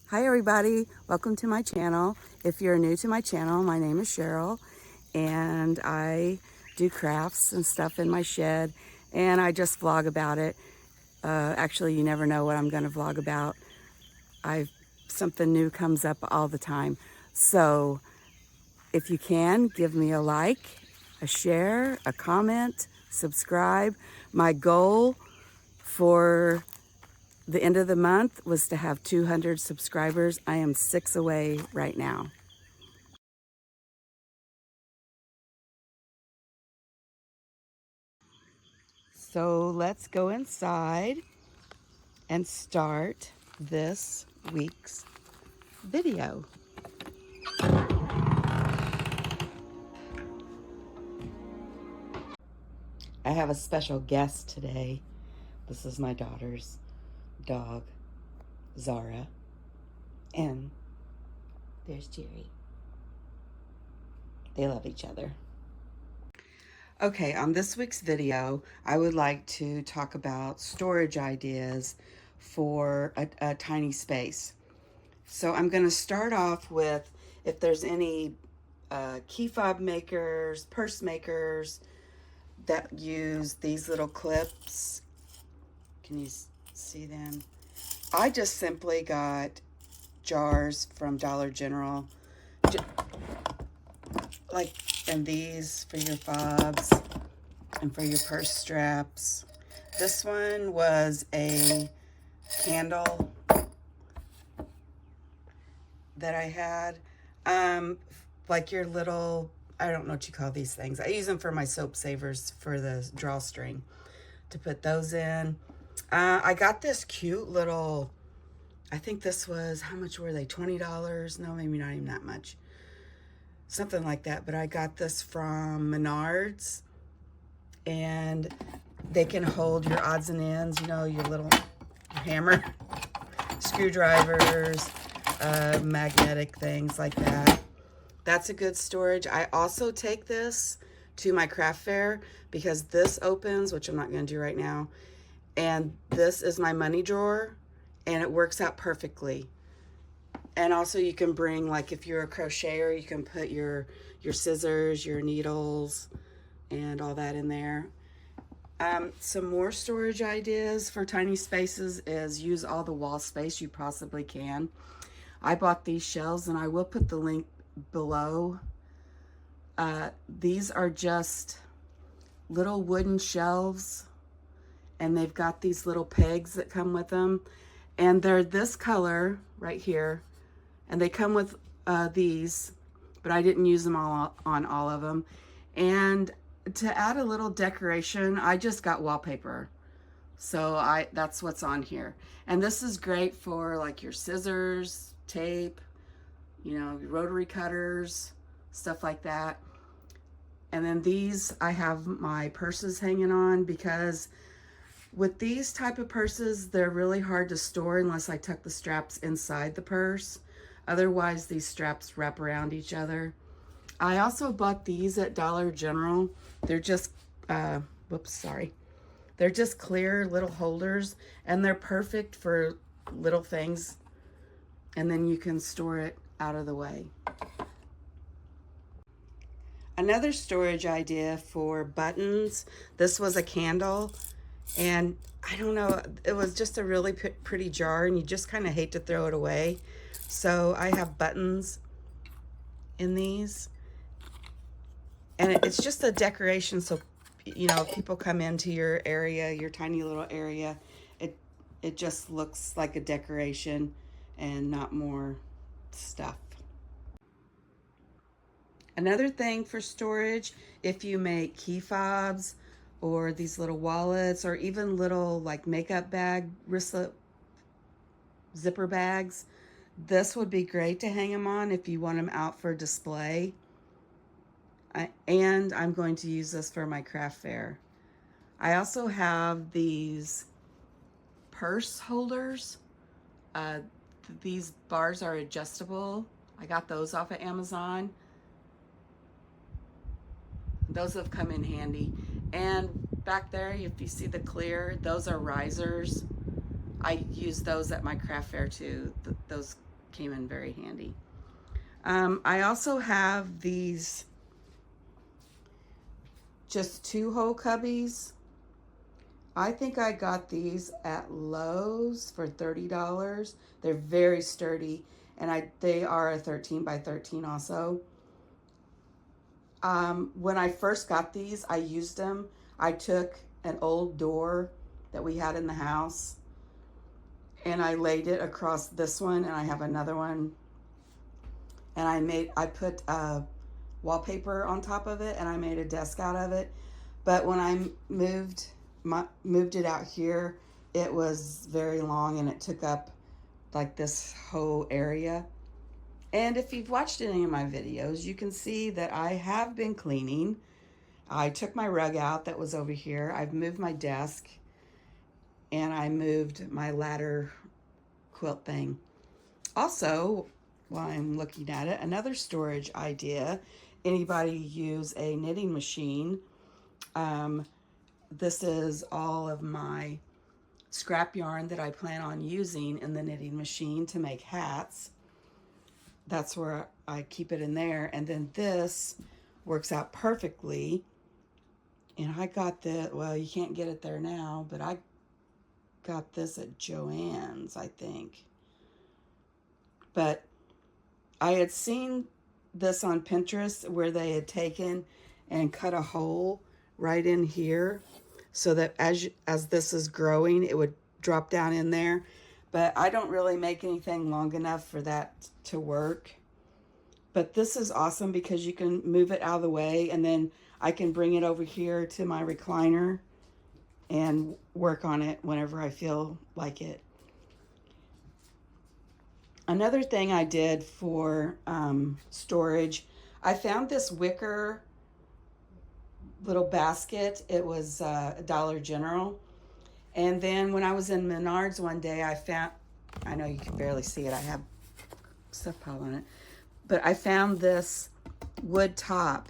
Hi everybody, welcome to my channel. If you're new to my channel, my name is Cheryl and I do crafts and stuff in my shed and I just vlog about it. Actually, you never know what I'm going to vlog about. Something new comes up all the time. So if you can, give me a like, a share, a comment, subscribe. My goal for the end of the month was to have 200 subscribers. I am 6 away right now. So let's go inside and start this week's video. I have a special guest today. This is my daughter's dog, Zara, and there's Jerry. They love each other. Okay, on this week's video, I would like to talk about storage ideas for a tiny space. So I'm going to start off with if there's any key fob makers, purse makers that use these little clips. Can you see them? I just simply got jars from Dollar General, and these for your fobs and for your purse straps. This one was a candle that I had, like your little, I don't know what you call these things. I use them for my soap savers for the drawstring to put those in. I got this cute little, I think this was, how much were they? $20? No, maybe not even that much. Something like that. But I got this from Menards, and they can hold your odds and ends, you know, your little hammer, screwdrivers, magnetic things like that. That's a good storage. I also take this to my craft fair because this opens, which I'm not going to do right now, and this is my money drawer, and it works out perfectly. And also you can bring, like if you're a crocheter, you can put your scissors, your needles, and all that in there. Some more storage ideas for tiny spaces is use all the wall space you possibly can. I bought these shelves, and I will put the link below. These are just little wooden shelves, and they've got these little pegs that come with them, and they're this color right here, and they come with these, but I didn't use them all on all of them. And to add a little decoration, I just got wallpaper, so that's what's on here. And this is great for like your scissors, tape, you know, rotary cutters, stuff like that. And then these, I have my purses hanging on, because with these type of purses, they're really hard to store unless I tuck the straps inside the purse. Otherwise, these straps wrap around each other. I also bought these at Dollar General. They're just, they're just clear little holders, and they're perfect for little things. And then you can store it out of the way. Another storage idea for buttons. This was a candle, and I don't know, it was just a really pretty jar, and you just kind of hate to throw it away. So I have buttons in these, and it's just a decoration, so you know, people come into your area, your tiny little area, it just looks like a decoration and not more stuff. Another thing for storage, if you make key fobs or these little wallets, or even little like makeup bag, wristlet zipper bags, this would be great to hang them on if you want them out for display. And I'm going to use this for my craft fair. I also have these purse holders. These bars are adjustable. I got those off of Amazon. Those have come in handy. And back there, if you see the clear, those are risers. I use those at my craft fair too. Those came in very handy. I also have these just 2-hole cubbies. I think I got these at Lowe's for $30. They're very sturdy, and they are a 13 by 13 also. When I first got these, I used them. I took an old door that we had in the house and I laid it across this one, and I have another one, and I put wallpaper on top of it, and I made a desk out of it. But when I moved it out here, it was very long and it took up like this whole area. And if you've watched any of my videos, you can see that I have been cleaning. I took my rug out that was over here. I've moved my desk, and I moved my ladder quilt thing. Also, while I'm looking at it, another storage idea. Anybody use a knitting machine? This is all of my scrap yarn that I plan on using in the knitting machine to make hats. That's where I keep it in there. And then this works out perfectly. And I got well, you can't get it there now, but I got this at Joann's, I think. But I had seen this on Pinterest where they had taken and cut a hole right in here so that as this is growing, it would drop down in there. But I don't really make anything long enough for that to work. But this is awesome because you can move it out of the way, and then I can bring it over here to my recliner and work on it whenever I feel like it. Another thing I did for storage, I found this wicker little basket. It was Dollar General. And then when I was in Menards one day, I know you can barely see it, I have stuff piled on it, but I found this wood top,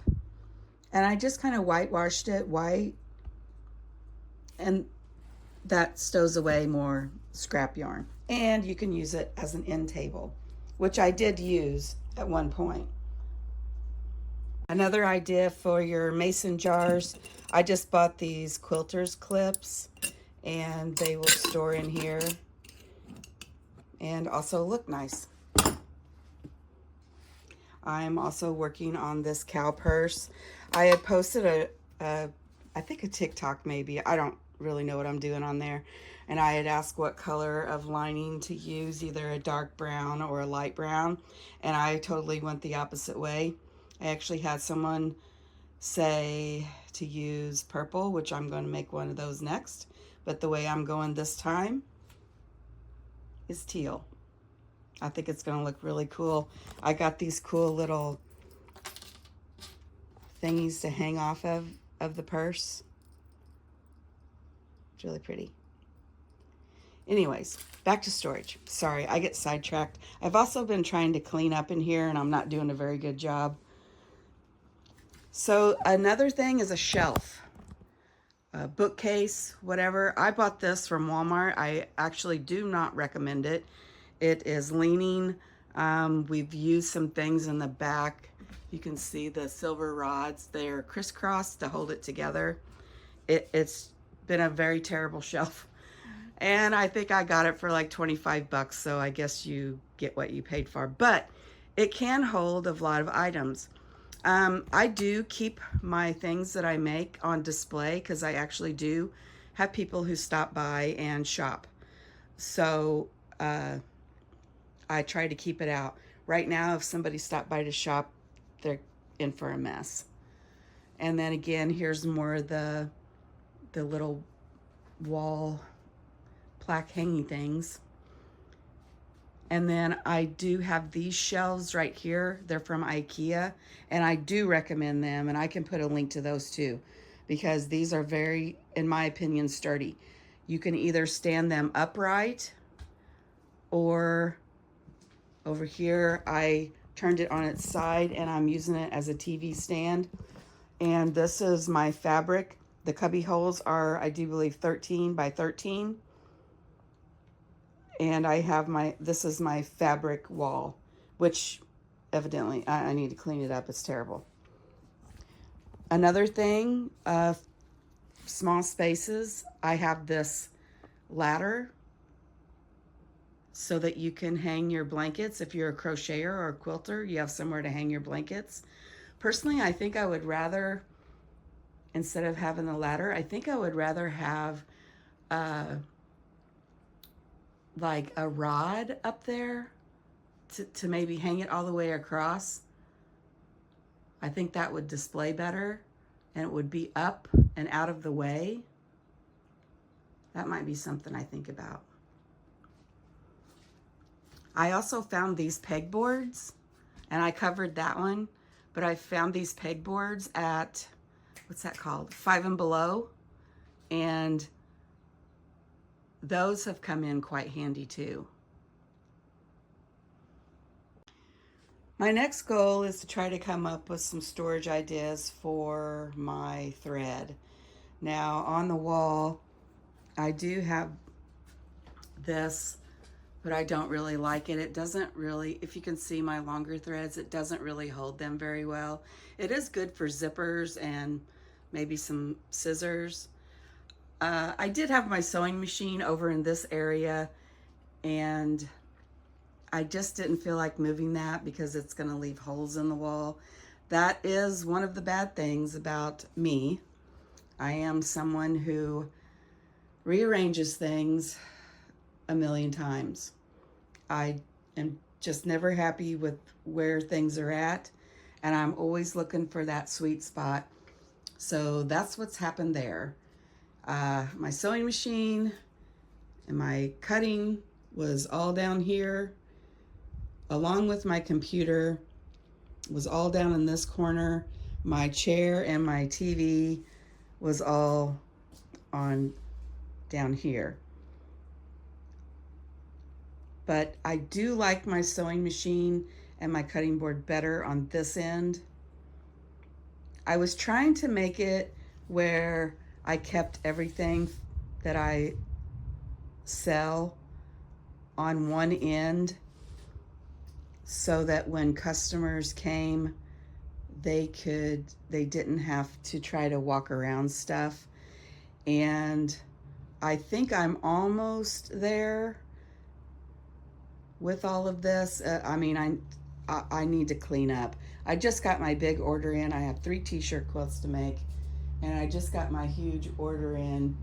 and I just kind of whitewashed it white, and that stows away more scrap yarn. And you can use it as an end table, which I did use at one point. Another idea for your mason jars, I just bought these quilter's clips, and they will store in here and also look nice. I'm also working on this cow purse. I had posted I think a TikTok maybe. I don't really know what I'm doing on there. And I had asked what color of lining to use, either a dark brown or a light brown. And I totally went the opposite way. I actually had someone say to use purple, which I'm going to make one of those next. But the way I'm going this time is teal. I think it's going to look really cool. I got these cool little thingies to hang off of the purse. It's really pretty. Anyways, back to storage. Sorry, I get sidetracked. I've also been trying to clean up in here, and I'm not doing a very good job. So another thing is a shelf, a bookcase, whatever. I bought this from Walmart. I actually do not recommend it. It is leaning. We've used some things in the back. You can see the silver rods. They're crisscrossed to hold it together. It's been a very terrible shelf. And I think I got it for like 25 bucks, so I guess you get what you paid for. But it can hold a lot of items. I do keep my things that I make on display because I actually do have people who stop by and shop. So I try to keep it out. Right now, if somebody stopped by to shop, they're in for a mess. And then again, here's more of the little wall plaque hanging things. And then I do have these shelves right here. They're from IKEA, and I do recommend them, and I can put a link to those too, because these are very, in my opinion, sturdy. You can either stand them upright, or over here, I turned it on its side, and I'm using it as a TV stand. And this is my fabric. The cubby holes are, I do believe, 13 by 13. And I have this is my fabric wall, which evidently I need to clean it up. It's terrible. Another thing, small spaces. I have this ladder so that you can hang your blankets. If you're a crocheter or a quilter, you have somewhere to hang your blankets. Personally, I think I would rather, instead of having the ladder, I think I would rather have like a rod up there to maybe hang it all the way across. I think that would display better, and it would be up and out of the way. That might be something I think about. I also found these pegboards, and I covered that one, but I found these pegboards at, what's that called? 5 & Below, and those have come in quite handy too. My next goal is to try to come up with some storage ideas for my thread. Now on the wall, I do have this, but I don't really like it. It doesn't really, if you can see my longer threads, it doesn't really hold them very well. It is good for zippers and maybe some scissors. I did have my sewing machine over in this area, and I just didn't feel like moving that because it's going to leave holes in the wall. That is one of the bad things about me. I am someone who rearranges things a million times. I am just never happy with where things are at, and I'm always looking for that sweet spot. So that's what's happened there. My sewing machine and my cutting was all down here, along with my computer was all down in this corner. My chair and my TV was all on down here. But I do like my sewing machine and my cutting board better on this end. I was trying to make it where I kept everything that I sell on one end so that when customers came, they didn't have to try to walk around stuff. And I think I'm almost there with all of this. I mean, I need to clean up. I just got my big order in. I have 3 t-shirt quilts to make, and I just got my huge order in,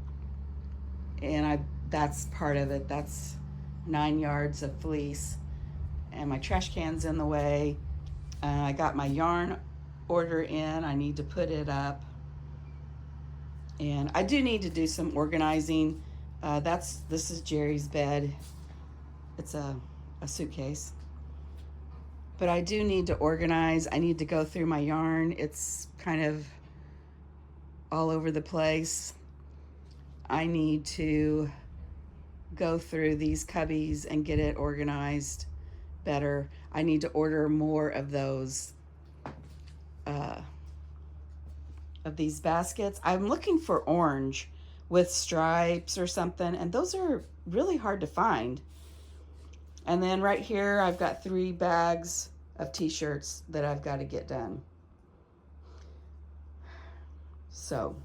and that's part of it. That's 9 yards of fleece, and my trash can's in the way. I got my yarn order in. I need to put it up, and I do need to do some organizing. This is Jerry's bed. It's a suitcase, but I do need to organize. I need to go through my yarn. It's kind of all over the place. I need to go through these cubbies and get it organized better. I need to order more of those of these baskets. I'm looking for orange with stripes or something, and those are really hard to find. And then right here, I've got 3 bags of t-shirts that I've got to get done. So,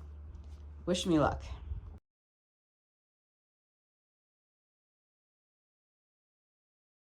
wish me luck.